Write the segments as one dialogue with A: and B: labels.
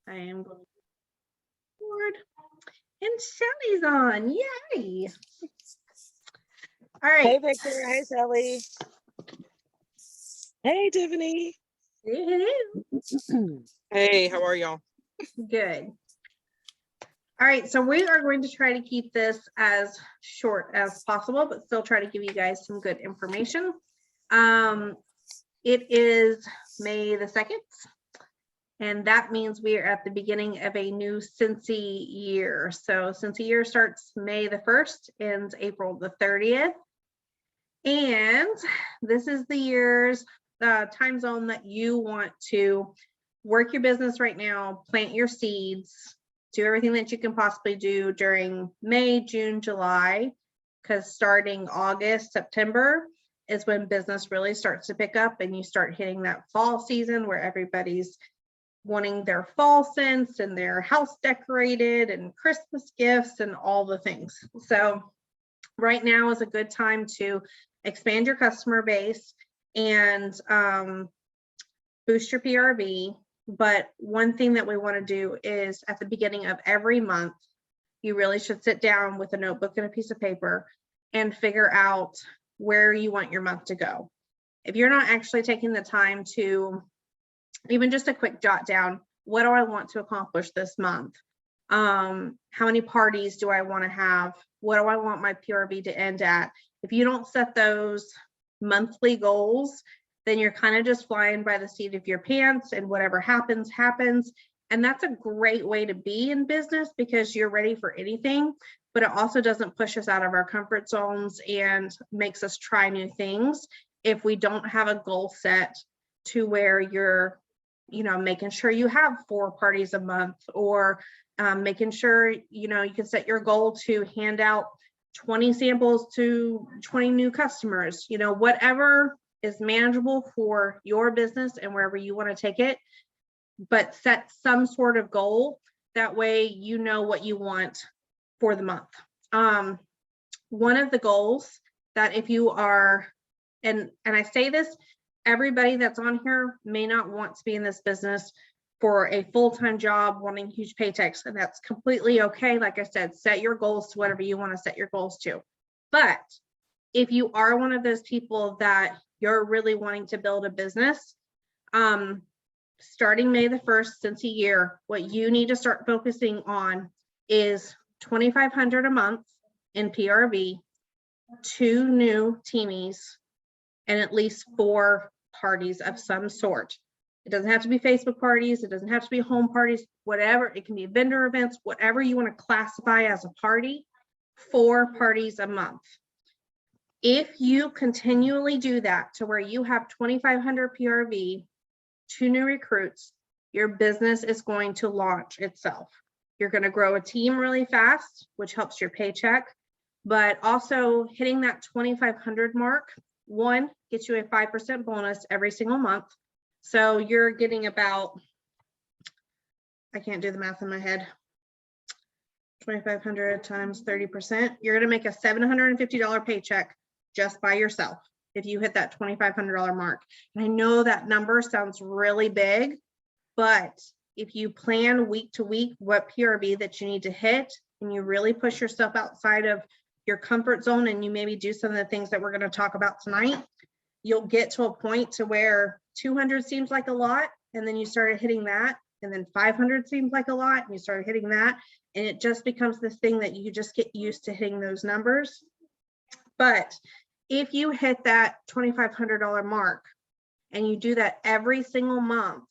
A: I am going forward. And Shelly's on. Yay. All right.
B: Hey, Victor. Hey, Shelly. Hey, Tiffany.
C: Hey, how are y'all?
A: Good. All right, so we are going to try to keep this as short as possible, but still try to give you guys some good information. It is May the 2nd, and that means we are at the beginning of a new Cincy year. So Cincy year starts May the 1st, ends April the 30th. And this is the year's time zone that you want to work your business right now, plant your seeds, do everything that you can possibly do during May, June, July, because starting August, September is when business really starts to pick up and you start hitting that fall season where everybody's wanting their fall scents and their house decorated and Christmas gifts and all the things. So right now is a good time to expand your customer base and boost your PRV. But one thing that we want to do is at the beginning of every month, you really should sit down with a notebook and a piece of paper and figure out where you want your month to go. If you're not actually taking the time to even just a quick jot down, what do I want to accomplish this month? How many parties do I want to have? What do I want my PRV to end at? If you don't set those monthly goals, then you're kind of just flying by the seat of your pants and whatever happens, happens. And that's a great way to be in business because you're ready for anything, but it also doesn't push us out of our comfort zones and makes us try new things if we don't have a goal set to where you're, making sure you have 4 parties a month, or making sure, you can set your goal to hand out 20 samples to 20 new customers, whatever is manageable for your business and wherever you want to take it, but set some sort of goal. That way, you know what you want for the month. One of the goals that if you are, and I say this, everybody that's on here may not want to be in this business for a full-time job, wanting huge paychecks, and that's completely okay. Like I said, set your goals to whatever you want to set your goals to. But if you are one of those people that you're really wanting to build a business, starting May the 1st, since a year, what you need to start focusing on is $2,500 a month in PRV, 2 new teamies, and at least 4 parties of some sort. It doesn't have to be Facebook parties. It doesn't have to be home parties, whatever. It can be vendor events, whatever you want to classify as a party, 4 parties a month. If you continually do that to where you have 2,500 PRV, 2 new recruits, your business is going to launch itself. You're going to grow a team really fast, which helps your paycheck, but also hitting that 2,500 mark, one, gets you a 5% bonus every single month. So you're getting about, I can't do the math in my head, 2,500 times 30%. You're going to make a $750 paycheck just by yourself if you hit that $2,500 mark. And I know that number sounds really big, but if you plan week to week what PRV that you need to hit, and you really push yourself outside of your comfort zone, and you maybe do some of the things that we're going to talk about tonight, you'll get to a point to where 200 seems like a lot, and then you started hitting that, and then 500 seems like a lot, and you started hitting that, and it just becomes this thing that you just get used to hitting those numbers. But if you hit that $2,500 mark and you do that every single month,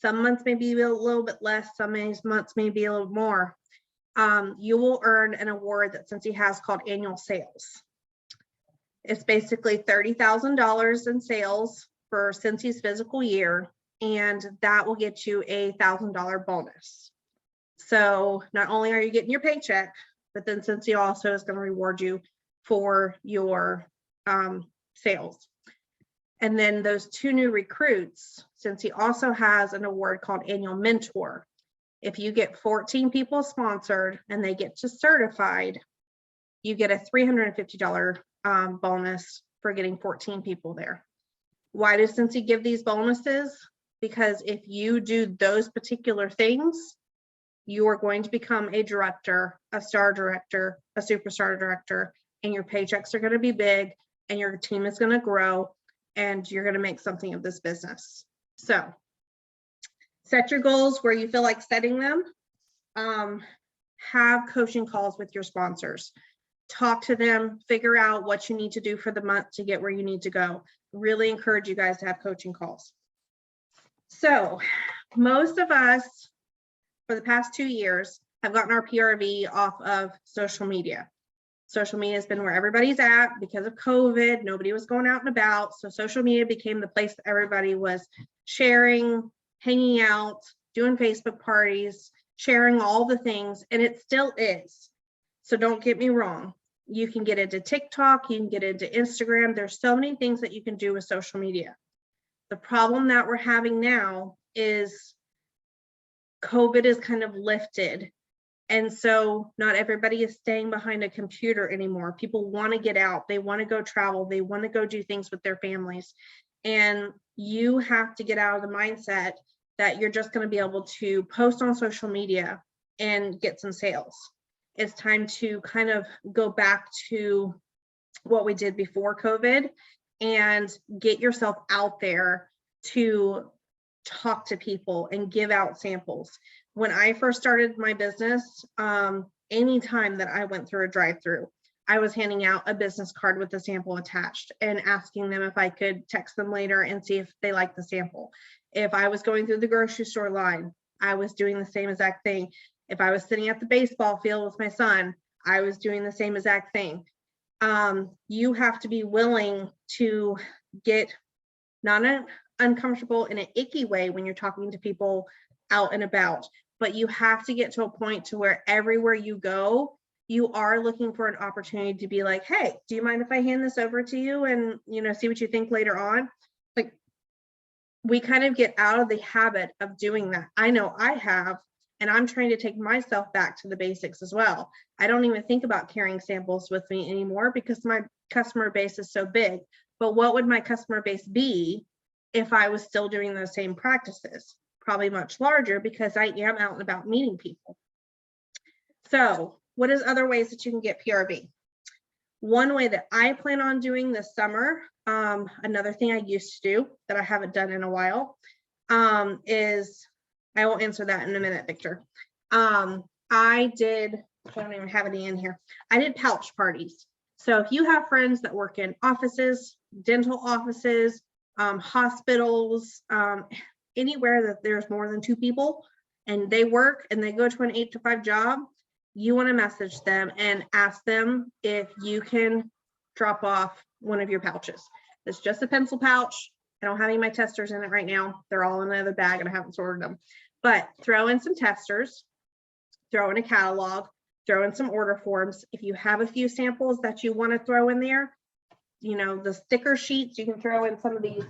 A: some months may be a little bit less, some months may be a little more, you will earn an award that Cincy has called annual sales. It's basically $30,000 in sales for Cincy's physical year, and that will get you a $1,000 bonus. So not only are you getting your paycheck, but then Cincy also is going to reward you for your sales. And then those 2 new recruits, Cincy also has an award called Annual Mentor. If you get 14 people sponsored and they get to certified, you get a $350 bonus for getting 14 people there. Why does Cincy give these bonuses? because if you do those particular things, you are going to become a director, a star director, a superstar director, and your paychecks are going to be big and your team is going to grow and you're going to make something of this business. So set your goals where you feel like setting them. Have coaching calls with your sponsors. Talk to them, figure out what you need to do for the month to get where you need to go. Really encourage you guys to have coaching calls. So most of us for the past 2 years have gotten our PRV off of social media. Social media has been where everybody's at because of COVID. Nobody was going out and about. So social media became the place that everybody was sharing, hanging out, doing Facebook parties, sharing all the things, and it still is. So don't get me wrong. You can get into TikTok, you can get into Instagram. There's so many things that you can do with social media. The problem that we're having now is COVID is kind of lifted. And so not everybody is staying behind a computer anymore. People want to get out. They want to go travel. They want to go do things with their families. And you have to get out of the mindset that you're just going to be able to post on social media and get some sales. It's time to kind of go back to what we did before COVID and get yourself out there to talk to people and give out samples. When I first started my business, anytime that I went through a drive-through, I was handing out a business card with a sample attached and asking them if I could text them later and see if they liked the sample. If I was going through the grocery store line, I was doing the same exact thing. If I was sitting at the baseball field with my son, I was doing the same exact thing. You have to be willing to get not uncomfortable in an icky way when you're talking to people out and about, but you have to get to a point to where everywhere you go, you are looking for an opportunity to be like, hey, do you mind if I hand this over to you and, you know, see what you think later on? Like, we kind of get out of the habit of doing that. I know I have, and I'm trying to take myself back to the basics as well. I don't even think about carrying samples with me anymore because my customer base is so big. But what would my customer base be if I was still doing those same practices? Probably much larger because I am out and about meeting people. So what is other ways that you can get PRV? One way that I plan on doing this summer, another thing I used to do that I haven't done in a while, is, I will answer that in a minute, Victor. I don't even have any in here. I did pouch parties. So if you have friends that work in offices, dental offices, hospitals, anywhere that there's more than 2 people and they work and they go to an 8 to 5 job, you want to message them and ask them if you can drop off one of your pouches. It's just a pencil pouch. I don't have any of my testers in it right now. They're all in another bag and I haven't sorted them. But throw in some testers, throw in a catalog, throw in some order forms. If you have a few samples that you want to throw in there, you know, the sticker sheets, you can throw in some of these,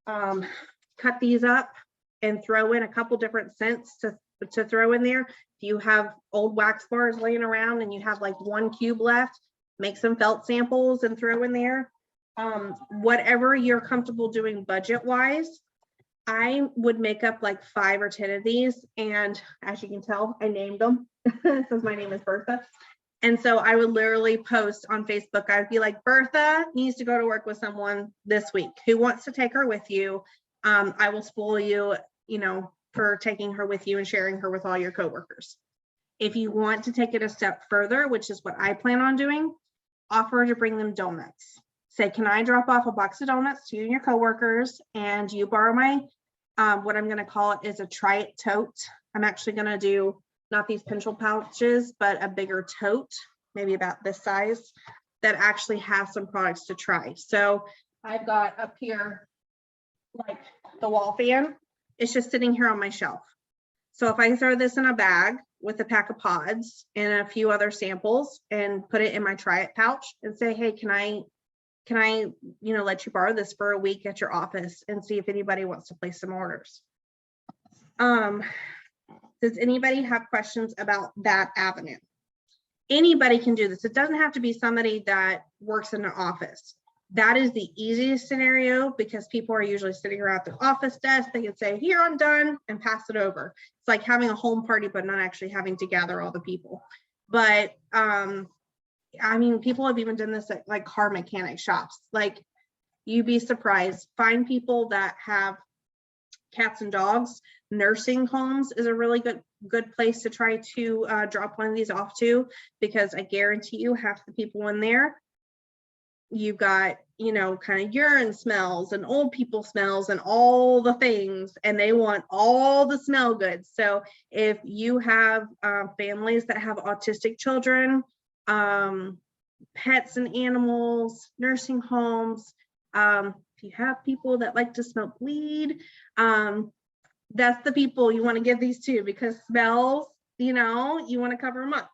A: cut these up and throw in a couple different scents to throw in there. If you have old wax bars laying around and you have like 1 cube left, make some felt samples and throw in there. Whatever you're comfortable doing budget wise, I would make up like 5 or 10 of these. And as you can tell, I named them. It says my name is Bertha. And so I would literally post on Facebook. I'd be like, Bertha needs to go to work with someone this week. Who wants to take her with you? I will spoil you, you know, for taking her with you and sharing her with all your coworkers. If you want to take it a step further, which is what I plan on doing, offer to bring them donuts. Say, can I drop off a box of donuts to you and your coworkers, and you borrow my, what I'm going to call it is a try it tote. I'm actually going to do not these pencil pouches, but a bigger tote, maybe about this size, that actually has some products to try. So I've got up here, like the wall fan, it's just sitting here on my shelf. So if I throw this in a bag with a pack of pods and a few other samples and put it in my try it pouch and say, hey, can I, you know, let you borrow this for a week at your office and see if anybody wants to place some orders. Does anybody have questions about that avenue? Anybody can do this. It doesn't have to be somebody that works in an office. That is the easiest scenario because people are usually sitting around their office desk. They can say, here, I'm done, and pass it over. It's like having a home party, but not actually having to gather all the people. But I mean, people have even done this at like car mechanic shops. Like, you'd be surprised. Find people that have cats and dogs. Nursing homes is a really good place to try to drop one of these off to, because I guarantee you half the people in there, you've got, you know, kind of urine smells and old people smells and all the things, and they want all the smell goods. So if you have families that have autistic children, pets and animals, nursing homes, if you have people that like to smell bleed, that's the people you want to give these to, because smells, you know, you want to cover them up.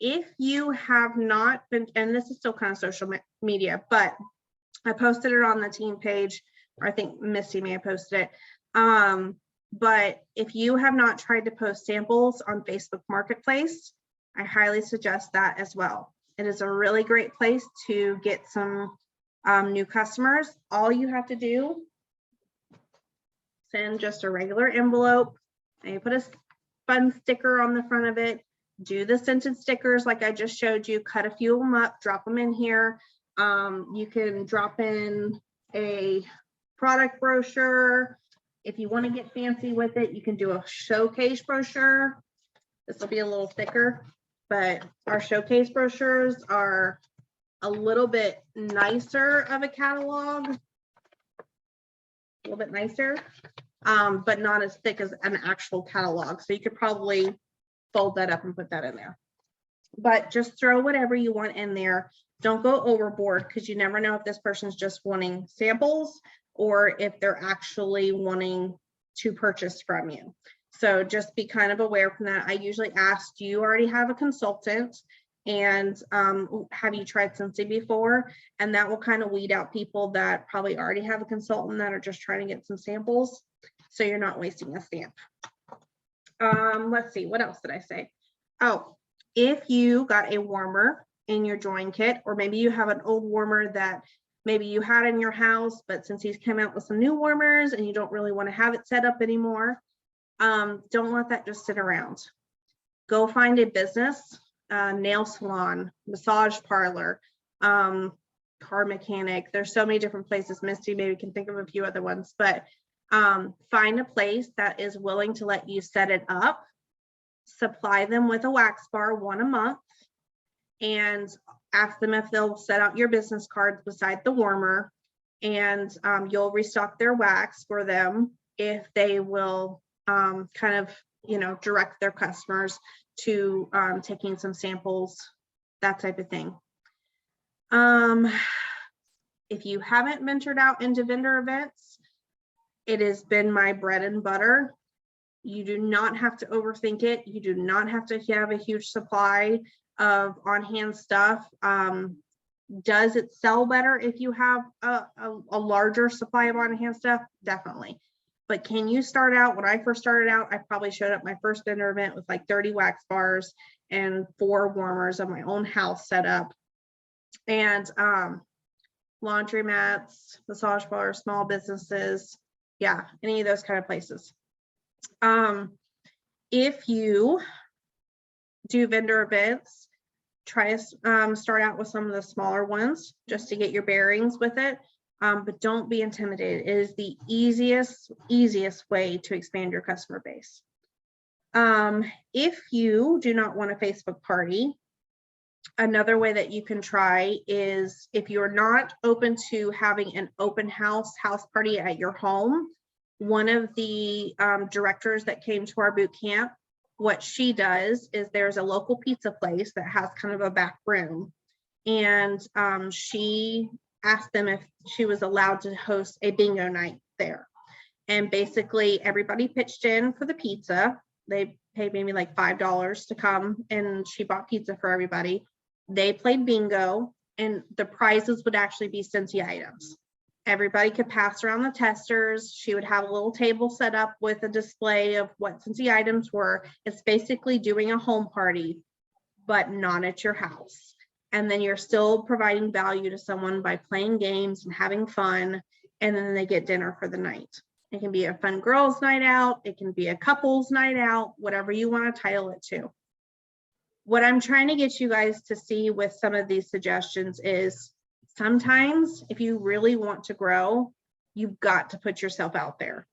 A: If you have not been, and this is still kind of social media, but I posted it on the team page, or I think Misty may have posted it. But if you have not tried to post samples on Facebook Marketplace, I highly suggest that as well. It is a really great place to get some new customers. All you have to do, send just a regular envelope, and you put a fun sticker on the front of it. Do the scented stickers like I just showed you, cut a few of them up, drop them in here. You can drop in a product brochure. If you want to get fancy with it, you can do a showcase brochure. This will be a little thicker, but our showcase brochures are a little bit nicer of a catalog, a little bit nicer, but not as thick as an actual catalog. So you could probably fold that up and put that in there, but just throw whatever you want in there. Don't go overboard, because you never know if this person's just wanting samples or if they're actually wanting to purchase from you. So just be kind of aware from that. I usually ask, do you already have a consultant, and have you tried Scentsy before? And that will kind of weed out people that probably already have a consultant that are just trying to get some samples, so you're not wasting a stamp. Let's see, what else did I say? Oh, if you got a warmer in your join kit, or maybe you have an old warmer that maybe you had in your house, but since he's come out with some new warmers and you don't really want to have it set up anymore, don't let that just sit around. Go find a business, nail salon, massage parlor, car mechanic. There's so many different places. Misty maybe can think of a few other ones, but find a place that is willing to let you set it up, supply them with a wax bar, one a month, and ask them if they'll set out your business cards beside the warmer, and you'll restock their wax for them if they will kind of, you know, direct their customers to taking some samples, that type of thing. If you haven't ventured out into vendor events, it has been my bread and butter. You do not have to overthink it. You do not have to have a huge supply of on-hand stuff. Does it sell better if you have a larger supply of on-hand stuff? Definitely. But can you start out? When I first started out, I probably showed up my first vendor event with like 30 wax bars and 4 warmers of my own house set up. And laundry mats, massage bars, small businesses, yeah, any of those kind of places. If you do vendor events, try to start out with some of the smaller ones just to get your bearings with it, but don't be intimidated. It is the easiest way to expand your customer base. If you do not want a Facebook party, another way that you can try is, if you're not open to having an open house party at your home, one of the directors that came to our boot camp, what she does is, there's a local pizza place that has kind of a back room, and she asked them if she was allowed to host a bingo night there. And basically everybody pitched in for the pizza. They paid maybe like $5 to come, and she bought pizza for everybody. They played bingo, and the prizes would actually be Scentsy items. Everybody could pass around the testers. She would have a little table set up with a display of what Scentsy items were. It's basically doing a home party, but not at your house. and then you're still providing value to someone by playing games and having fun, and then they get dinner for the night. It can be a fun girls' night out, it can be a couples' night out, whatever you want to title it to. What I'm trying to get you guys to see with some of these suggestions is sometimes if you really want to grow, you've got to put yourself out there.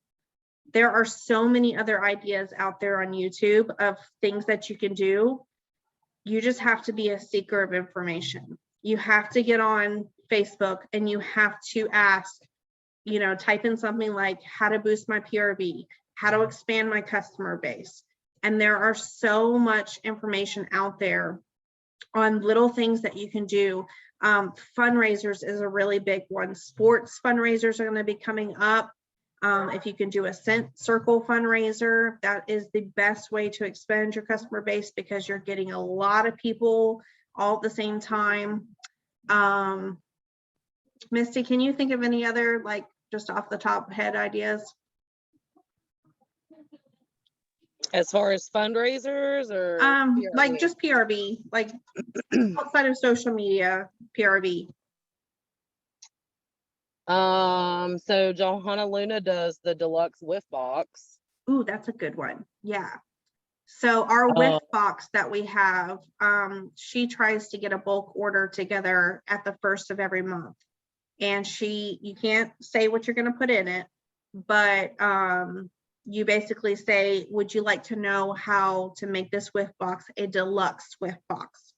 A: There are so many other ideas out there on YouTube of things that you can do. You just have to be a seeker of information. You have to get on Facebook and you have to ask, you know, type in something like how to boost my PRV, how to expand my customer base. And there are so much information out there on little things that you can do. Fundraisers is a really big one. Sports fundraisers are going to be coming up. If you can do a cent circle fundraiser, that is the best way to expand your customer base because you're getting a lot of people all at the same time. Misty, can you think of any other, like, just off the top head ideas?
B: As far as fundraisers or
A: Like
B: PRV?
A: just PRV, like outside of social media, PRV.
B: So Johanna Luna does the deluxe whiff box.
A: Ooh, that's a good one. Yeah. So our whiff box that we have, she tries to get a bulk order together at the first of every month. And you can't say what you're going to put in it, but you basically say, would you like to know how to make this whiff box a deluxe whiff box?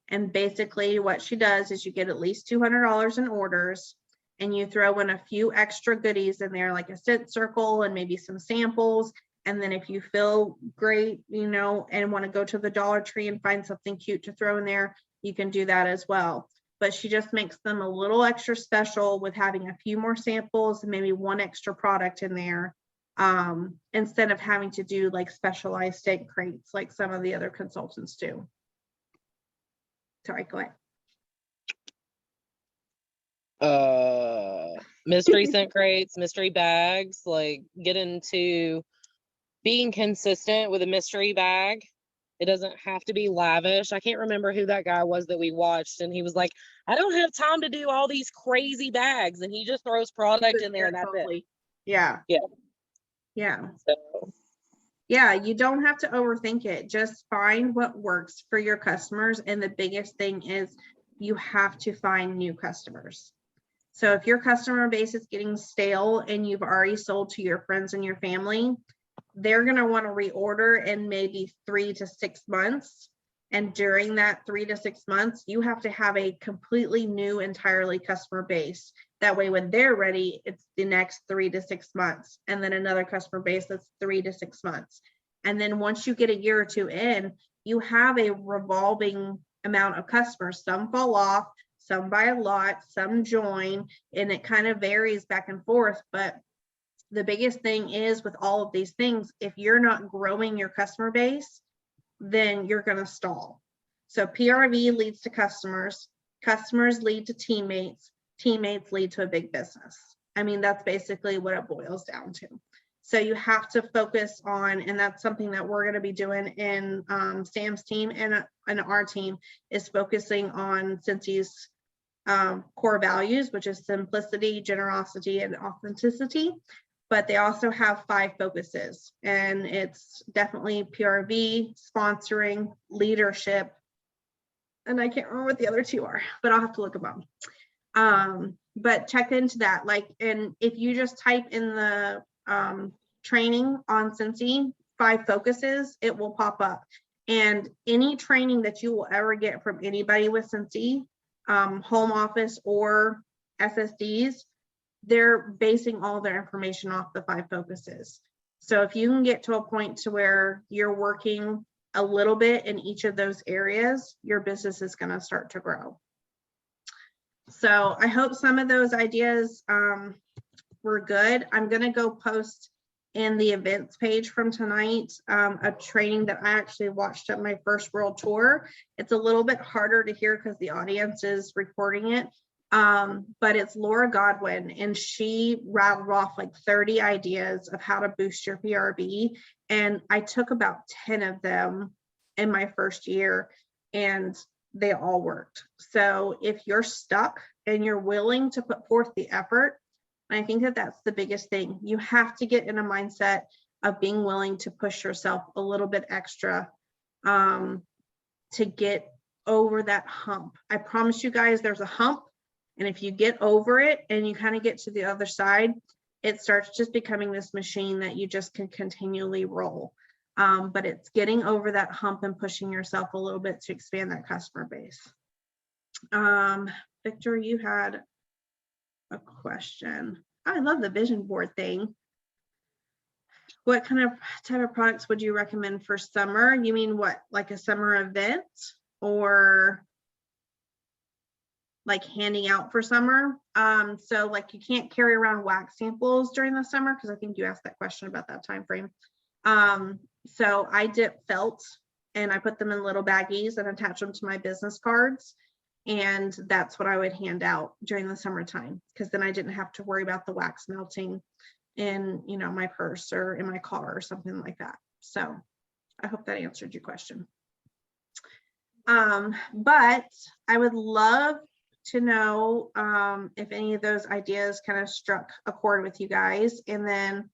A: And basically what she does is you get at least $200 in orders and you throw in a few extra goodies in there, like a scent circle and maybe some samples. And then if you feel great, you know, and want to go to the Dollar Tree and find something cute to throw in there, you can do that as well. But she just makes them a little extra special with having a few more samples and maybe one extra product in there, instead of having to do like specialized steak crates like some of the other consultants do. Sorry, go ahead.
B: Mystery scent crates, mystery bags, like get into being consistent with a mystery bag. It doesn't have to be lavish. I can't remember who that guy was that we watched, and he was like, I don't have time to do all these crazy bags, and he just throws product in there and that's it.
A: Yeah.
B: Yeah.
A: Yeah.
B: So
A: yeah, you don't have to overthink it. Just find what works for your customers. And the biggest thing is you have to find new customers. So if your customer base is getting stale and you've already sold to your friends and your family, they're going to want to reorder in maybe 3 to 6 months. And during that 3 to 6 months, you have to have a completely new, entirely customer base. That way, when they're ready, it's the next 3 to 6 months. And then another customer base that's 3 to 6 months. And then once you get a year or two in, you have a revolving amount of customers. Some fall off, some buy a lot, some join, and it kind of varies back and forth. But the biggest thing is with all of these things, if you're not growing your customer base, then you're going to stall. So PRV leads to customers, customers lead to teammates, teammates lead to a big business. I mean, that's basically what it boils down to. So you have to focus on, and that's something that we're going to be doing in Sam's team and our team, is focusing on Cincy's core values, which is simplicity, generosity, and authenticity. But they also have 5 focuses, and it's definitely PRV, sponsoring, leadership, and I can't remember what the other 2 are, but I'll have to look them up. But check into that. Like, and if you just type in the training on Cincy 5 focuses, it will pop up. And any training that you will ever get from anybody with Cincy, home office or SSDs, they're basing all their information off the 5 focuses. So if you can get to a point to where you're working a little bit in each of those areas, your business is going to start to grow. So I hope some of those ideas were good. I'm going to go post in the events page from tonight a training that I actually watched at my first world tour. It's a little bit harder to hear because the audience is recording it. But it's Laura Godwin, and she rattled off like 30 ideas of how to boost your PRV. And I took about 10 of them in my first year. And they all worked. So if you're stuck and you're willing to put forth the effort, I think that that's the biggest thing. You have to get in a mindset of being willing to push yourself a little bit extra to get over that hump. I promise you guys there's a hump, and if you get over it and you kind of get to the other side, it starts just becoming this machine that you just can continually roll. But it's getting over that hump and pushing yourself a little bit to expand that customer base. Victor, you had a question. I love the vision board thing. What kind of type of products would you recommend for summer? You mean what, like a summer event or like handing out for summer? So like you can't carry around wax samples during the summer, because I think you asked that question about that time frame. So I dip felt and I put them in little baggies and attach them to my business cards. And that's what I would hand out during the summertime, because then I didn't have to worry about the wax melting in, you know, my purse or in my car or something like that. So I hope that answered your question. But I would love to know if any of those ideas kind of struck a chord with you guys, and then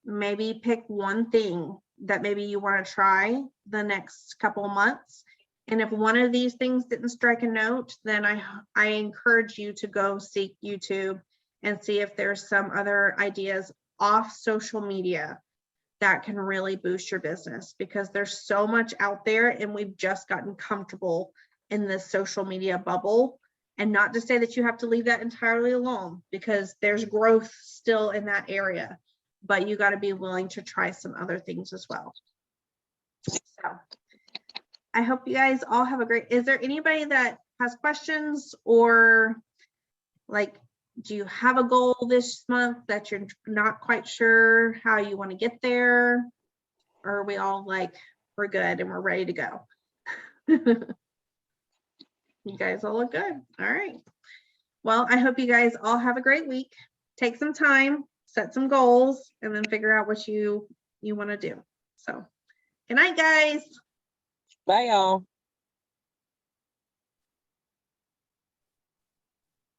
A: maybe pick one thing that maybe you want to try the next couple of months. And if one of these things didn't strike a note, then I encourage you to go seek YouTube and see if there's some other ideas off social media that can really boost your business, because there's so much out there and we've just gotten comfortable in this social media bubble. And not to say that you have to leave that entirely alone, because there's growth still in that area, but you got to be willing to try some other things as well. So I hope you guys all have a great, is there anybody that has questions, or like, do you have a goal this month that you're not quite sure how you want to get there? Or are we all like, we're good and we're ready to go? You guys all look good. All right. Well, I hope you guys all have a great week. Take some time, set some goals, and then figure out what you want to do. So good night, guys.
B: Bye, y'all.